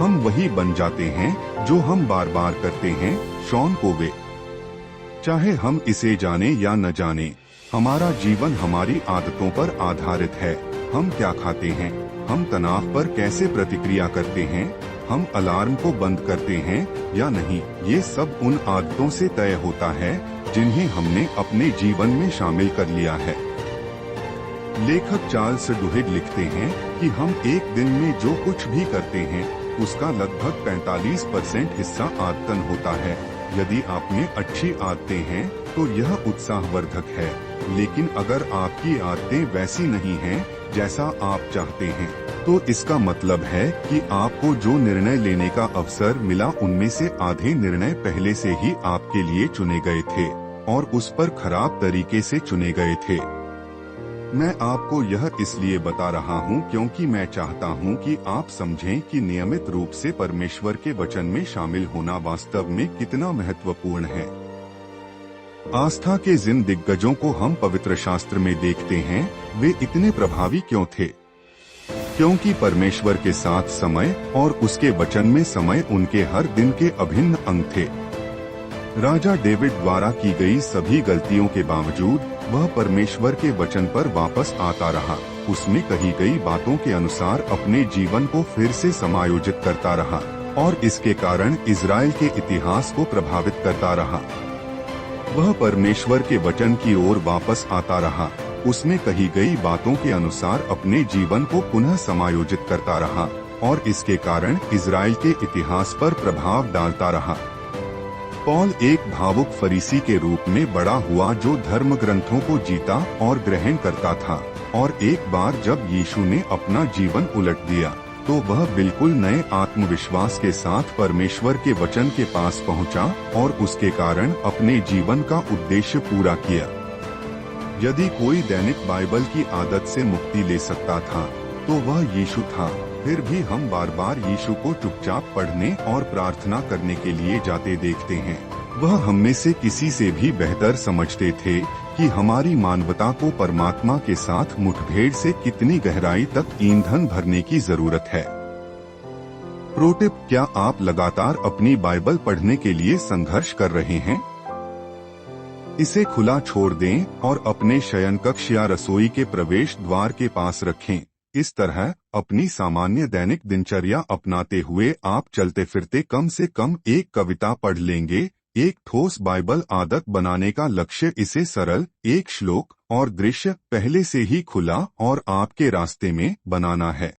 हम वही बन जाते हैं जो हम बार बार करते हैं। शॉन कोवे। चाहे हम इसे जाने या न जाने, हमारा जीवन हमारी आदतों पर आधारित है। हम क्या खाते हैं, हम तनाव पर कैसे प्रतिक्रिया करते हैं, हम अलार्म को बंद करते हैं या नहीं, ये सब उन आदतों से तय होता है जिन्हें हमने अपने जीवन में शामिल कर लिया है। लेखक चार्ल्स डुहिग लिखते हैं कि हम एक दिन में जो कुछ भी करते हैं उसका लगभग 45% हिस्सा आदतन होता है। यदि आप में अच्छी आदतें हैं तो यह उत्साहवर्धक है, लेकिन अगर आपकी आदतें वैसी नहीं हैं जैसा आप चाहते हैं, तो इसका मतलब है कि आपको जो निर्णय लेने का अवसर मिला उनमें से आधे निर्णय पहले से ही आपके लिए चुने गए थे और उस पर खराब तरीके से चुने गए थे। मैं आपको यह इसलिए बता रहा हूँ क्योंकि मैं चाहता हूँ कि आप समझें कि नियमित रूप से परमेश्वर के वचन में शामिल होना वास्तव में कितना महत्वपूर्ण है। आस्था के जिन दिग्गजों को हम पवित्र शास्त्र में देखते हैं, वे इतने प्रभावी क्यों थे? क्योंकि परमेश्वर के साथ समय और उसके वचन में समय उनके हर दिन के अभिन्न अंग थे। राजा डेविड द्वारा की गई सभी गलतियों के बावजूद वह परमेश्वर के वचन पर वापस आता रहा। उसमें कही गई बातों के अनुसार अपने जीवन को फिर से समायोजित करता रहा और इसके कारण इजराइल के इतिहास को प्रभावित करता रहा। वह परमेश्वर के वचन की ओर वापस आता रहा, उसमें कही गई बातों के अनुसार अपने जीवन को पुनः समायोजित करता रहा और इसके कारण इजराइल के इतिहास पर प्रभाव डालता रहा। पौल एक भावुक फरीसी के रूप में बड़ा हुआ जो धर्म ग्रंथों को जीता और ग्रहण करता था, और एक बार जब यीशु ने अपना जीवन उलट दिया तो वह बिल्कुल नए आत्मविश्वास के साथ परमेश्वर के वचन के पास पहुंचा और उसके कारण अपने जीवन का उद्देश्य पूरा किया। यदि कोई दैनिक बाइबल की आदत से मुक्ति ले सकता था तो वह यीशु था। फिर भी हम बार बार यीशु को चुपचाप पढ़ने और प्रार्थना करने के लिए जाते देखते हैं। वह हममें से किसी से भी बेहतर समझते थे कि हमारी मानवता को परमात्मा के साथ मुठभेड़ से कितनी गहराई तक ईंधन भरने की जरूरत है। प्रोटिप, क्या आप लगातार अपनी बाइबल पढ़ने के लिए संघर्ष कर रहे हैं? इसे खुला छोड़ दें और अपने शयन कक्ष या रसोई के प्रवेश द्वार के पास रखें। इस तरह अपनी सामान्य दैनिक दिनचर्या अपनाते हुए आप चलते फिरते कम से कम एक कविता पढ़ लेंगे। एक ठोस बाइबल आदत बनाने का लक्ष्य इसे सरल, एक श्लोक और दृश्य पहले से ही खुला और आपके रास्ते में बनाना है।